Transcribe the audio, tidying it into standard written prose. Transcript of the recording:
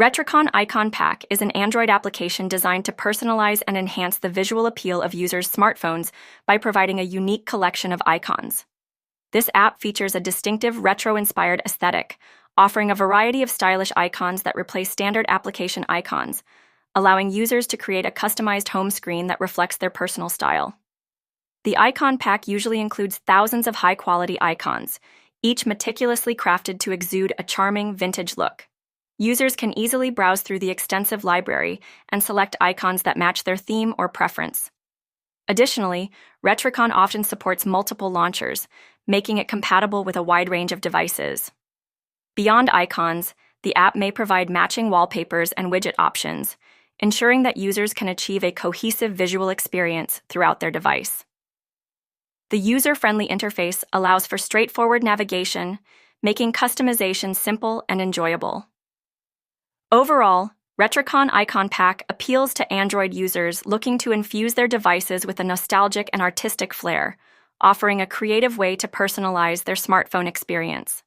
Retricon Icon Pack is an Android application designed to personalize and enhance the visual appeal of users' smartphones by providing a unique collection of icons. This app features a distinctive retro-inspired aesthetic, offering a variety of stylish icons that replace standard application icons, allowing users to create a customized home screen that reflects their personal style. The icon pack usually includes thousands of high-quality icons, each meticulously crafted to exude a charming vintage look. Users can easily browse through the extensive library and select icons that match their theme or preference. Additionally, Retricon often supports multiple launchers, making it compatible with a wide range of devices. Beyond icons, the app may provide matching wallpapers and widget options, ensuring that users can achieve a cohesive visual experience throughout their device. The user-friendly interface allows for straightforward navigation, making customization simple and enjoyable. Overall, Retricon Icon Pack appeals to Android users looking to infuse their devices with a nostalgic and artistic flair, offering a creative way to personalize their smartphone experience.